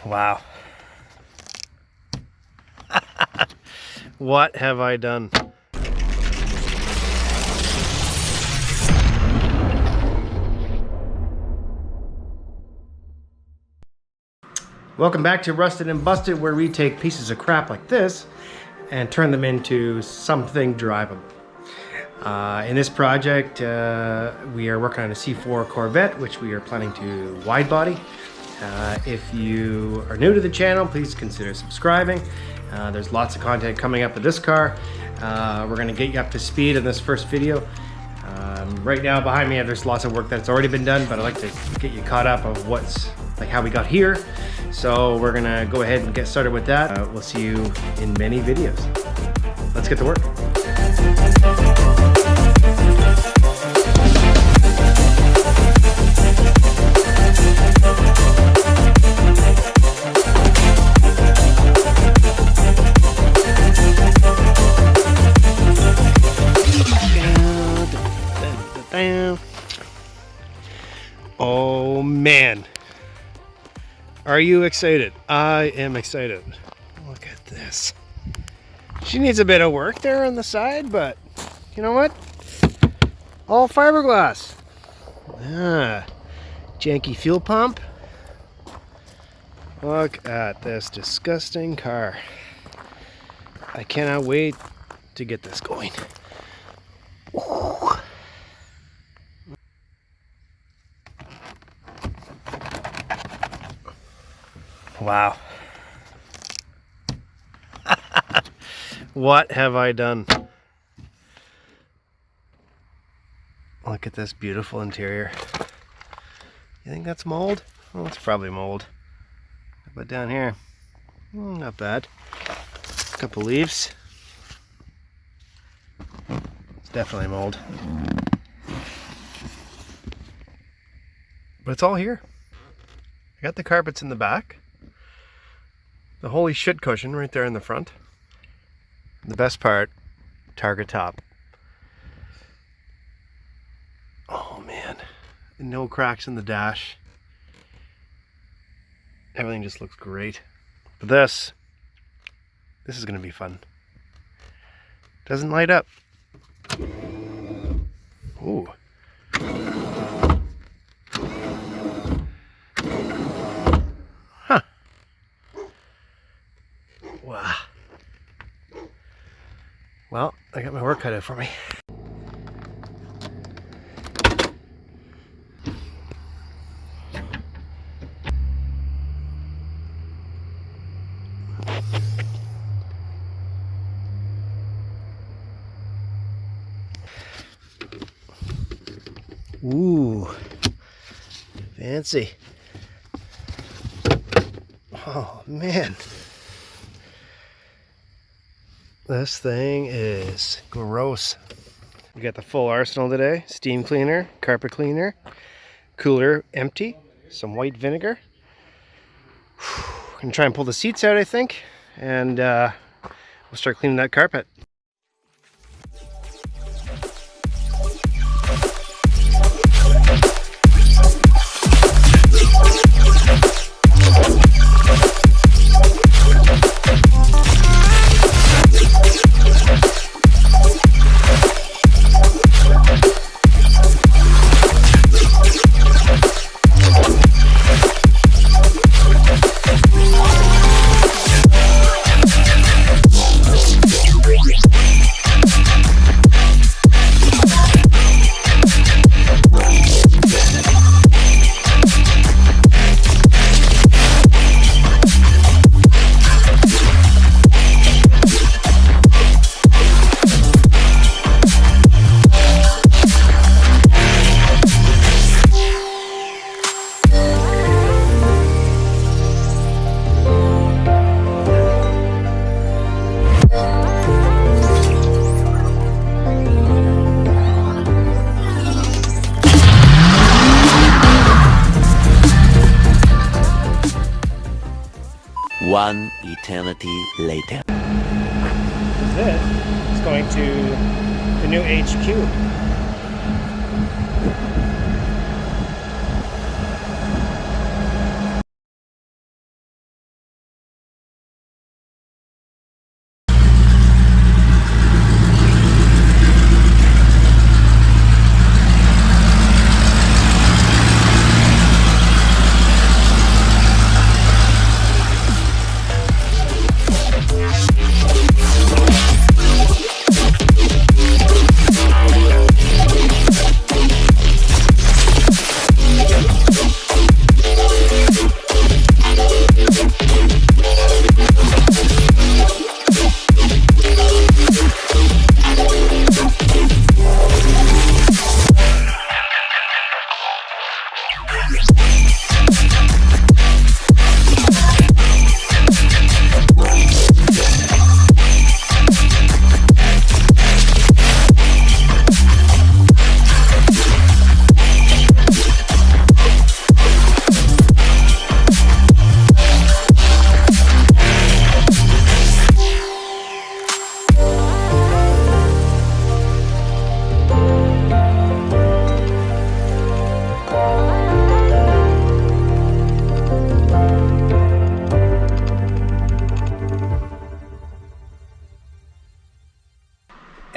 Wow. What have I done? Welcome back to Rusted and Busted, where we take pieces of crap like this and turn them into something drivable. In this project, we are working on a C4 Corvette, which we are planning to wide body. If you are new to the channel, please consider subscribing. There's lots of content coming up with this car. We're going to get you up to speed in this first video. Right now behind me there's lots of work that's already been done, but I'd like to get you caught up of what's like how we got here. So we're gonna go ahead and get started with that. We'll see you in many videos. Let's get to work. Oh man, are you excited? I am excited. Look at this. She needs a bit of work there on the side, but you know what? All fiberglass. Janky fuel pump. Look at this disgusting car. I cannot wait to get this going. Ooh. Wow. What have I done? Look at this beautiful interior. You think that's mold? Well, it's probably mold. But down here, not bad. A couple leaves. It's definitely mold. But it's all here. I got the carpets in the back. The holy shit cushion right there in the front. The best part, target top. Oh man, no cracks in the dash. Everything just looks great. But this is gonna be fun. Doesn't light up. Ooh. Wow. Well, I got my work cut out for me. Ooh, fancy. Oh man. This thing is gross. We got the full arsenal today. Steam cleaner, carpet cleaner, cooler empty, some white vinegar. Gonna try and pull the seats out, I think, and we'll start cleaning that carpet. One eternity later. This is going to the new HQ.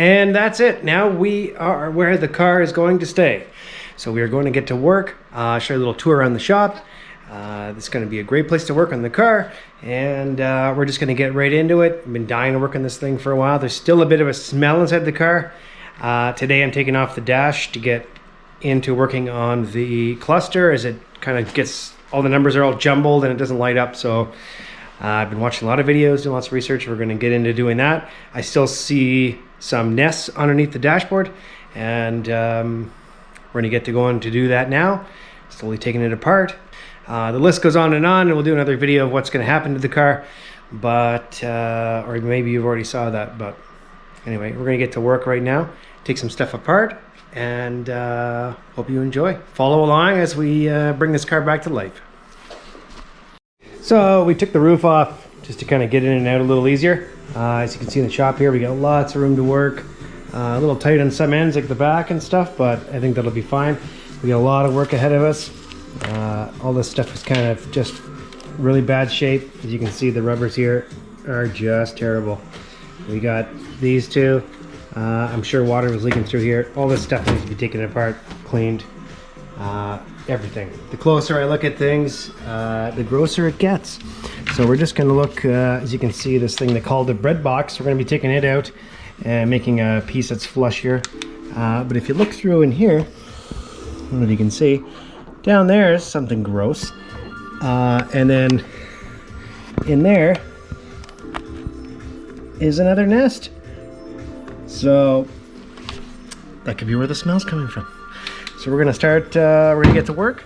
And that's it. Now we are where the car is going to stay. So we are going to get to work, show you a little tour around the shop. This is going to be a great place to work on the car, and we're just going to get right into it. I've been dying to work on this thing for a while. There's still a bit of a smell inside the car. Today I'm taking off the dash to get into working on the cluster, as it kind of gets, all the numbers are all jumbled and it doesn't light up. So I've been watching a lot of videos, doing lots of research. We're going to get into doing that. I still see some nests underneath the dashboard, and we're going to get to going to do that now, slowly taking it apart. The list goes on, and we'll do another video of what's going to happen to the car, but or maybe you've already saw that. But anyway, we're going to get to work right now, take some stuff apart, and hope you enjoy. Follow along as we bring this car back to life. So we took the roof off just to kind of get in and out a little easier. As you can see in the shop here, we got lots of room to work. A little tight on some ends like the back and stuff, but I think that'll be fine. We got a lot of work ahead of us. All this stuff is kind of just really bad shape. As you can see, the rubbers here are just terrible. We got these two. I'm sure water was leaking through here. All this stuff needs to be taken apart, cleaned, everything. The closer I look at things, the grosser it gets. So we're just gonna look, as you can see, this thing they called a bread box. We're gonna be taking it out and making a piece that's flush here. But if you look through in here, I don't know if you can see, down there is something gross. And then in there is another nest. So that could be where the smell's coming from. So we're gonna start, we're gonna get to work.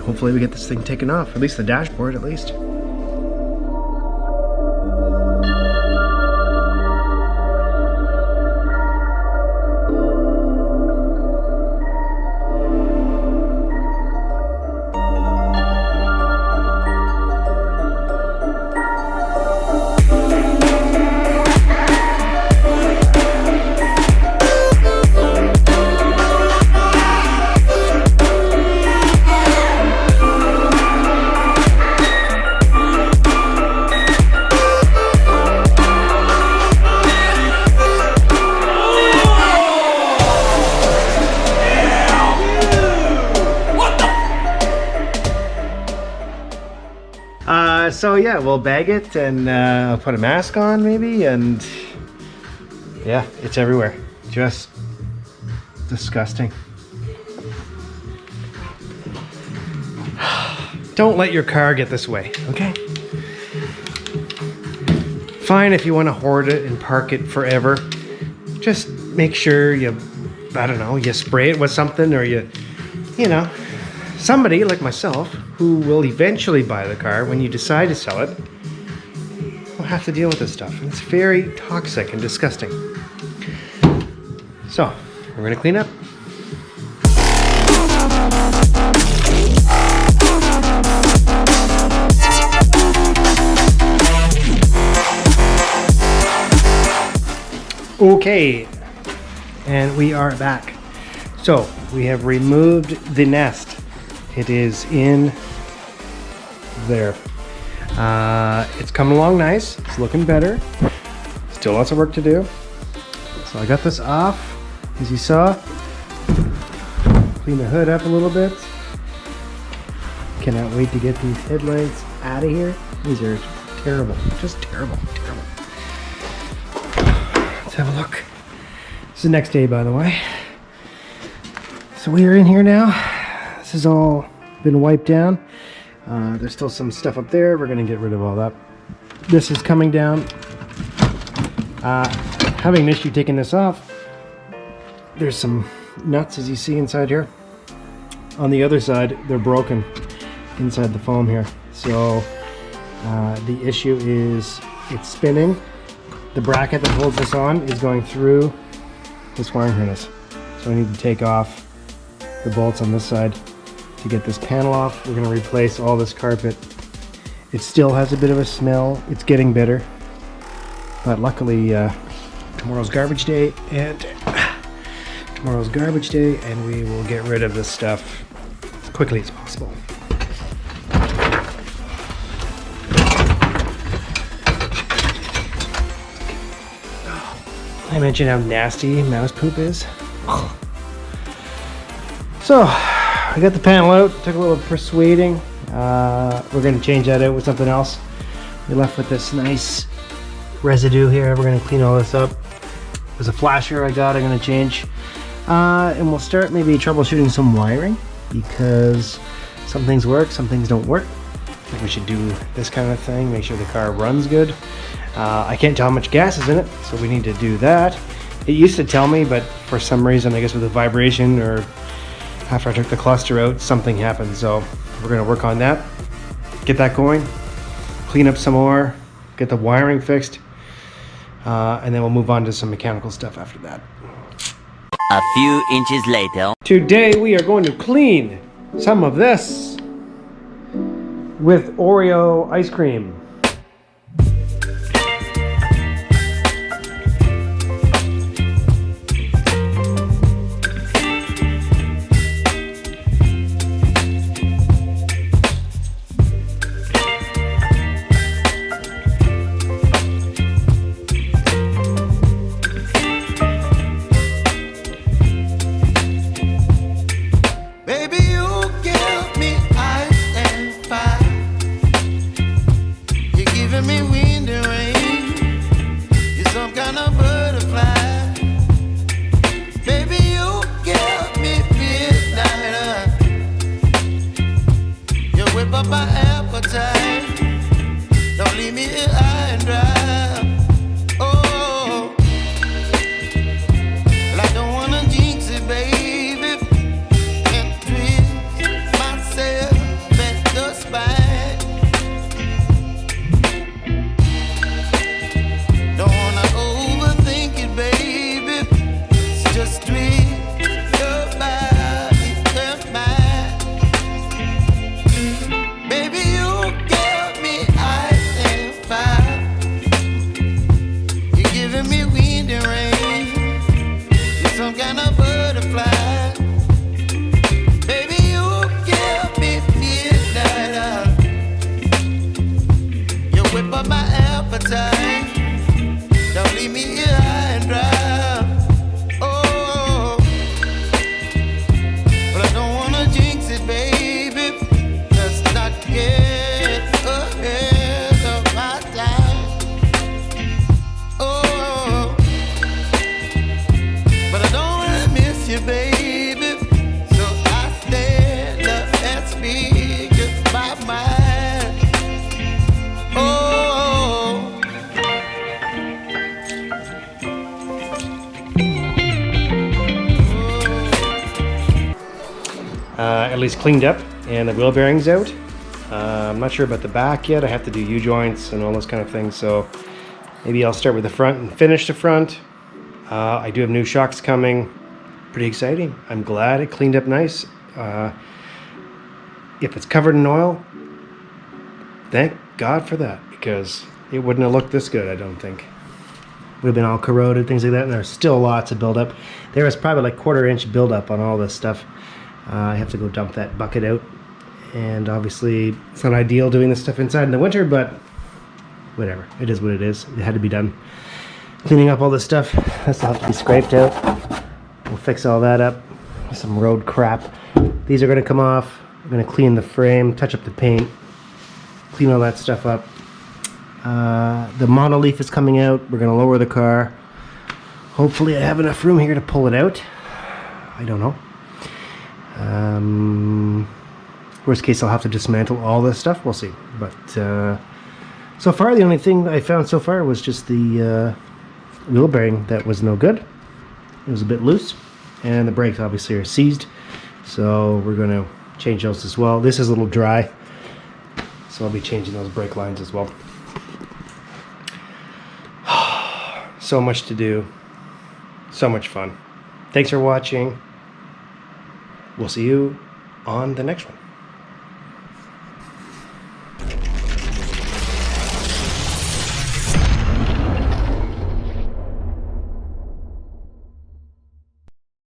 Hopefully we get this thing taken off, at least the dashboard at least. So yeah, we'll bag it, and I'll put a mask on maybe, and yeah, it's everywhere. Just disgusting. Don't let your car get this way, okay? Fine if you want to hoard it and park it forever. Just make sure you, I don't know, you spray it with something, or you know, somebody like myself who will eventually buy the car when you decide to sell it will have to deal with this stuff. And it's very toxic and disgusting. So, we're gonna clean up. Okay, and we are back. So, we have removed the nest. It is in there. It's coming along nice. It's looking better. Still lots of work to do. So I got this off, as you saw. Clean the hood up a little bit. Cannot wait to get these headlights out of here. These are terrible. Just terrible. Terrible. Let's have a look. This is the next day, by the way. So we are in here now. This has all been wiped down. There's still some stuff up there. We're gonna get rid of all that. This is coming down. Having an issue taking this off. There's some nuts, as you see inside here. On the other side, they're broken inside the foam here. So the issue is it's spinning. The bracket that holds this on is going through this wiring harness. So I need to take off the bolts on this side to get this panel off. We're going to replace all this carpet. It still has a bit of a smell. It's getting better, but luckily tomorrow's garbage day, and we will get rid of this stuff as quickly as possible. I mentioned how nasty mouse poop is. So, I got the panel out, took a little persuading. We're going to change that out with something else. We're left with this nice residue here. We're going to clean all this up. There's a flasher I got, I'm going to change. And we'll start maybe troubleshooting some wiring, because some things work, some things don't work. I think we should do this kind of thing, make sure the car runs good. I can't tell how much gas is in it, so we need to do that. It used to tell me, but for some reason, I guess with the vibration or after I took the cluster out, something happened. So we're going to work on that, get that going, clean up some more, get the wiring fixed, and then we'll move on to some mechanical stuff after that. A few inches later. Today we are going to clean some of this with Oreo ice cream. At least cleaned up, and the wheel bearings out. I'm not sure about the back yet. I have to do U-joints and all those kind of things, so maybe I'll start with the front and finish the front. I do have new shocks coming. Pretty exciting. I'm glad it cleaned up nice. If it's covered in oil, thank God for that, because it wouldn't have looked this good, I don't think. Would have been all corroded, things like that, and there's still lots of buildup. There was probably like 1/4 inch buildup on all this stuff. I have to go dump that bucket out, and obviously it's not ideal doing this stuff inside in the winter, but whatever, it is what it is. It had to be done. Cleaning up all this stuff, this will have to be scraped out. We'll fix all that up. Some road crap. These are going to come off. I'm going to clean the frame, touch up the paint, clean all that stuff up. The monoleaf is coming out. We're going to lower the car. Hopefully I have enough room here to pull it out. I don't know. Worst case, I'll have to dismantle all this stuff. We'll see. But so far, the only thing I found so far was just the wheel bearing that was no good. It was a bit loose, and the brakes obviously are seized. So we're going to change those as well. This is a little dry, so I'll be changing those brake lines as well. So much to do. So much fun. Thanks for watching. We'll see you on the next one.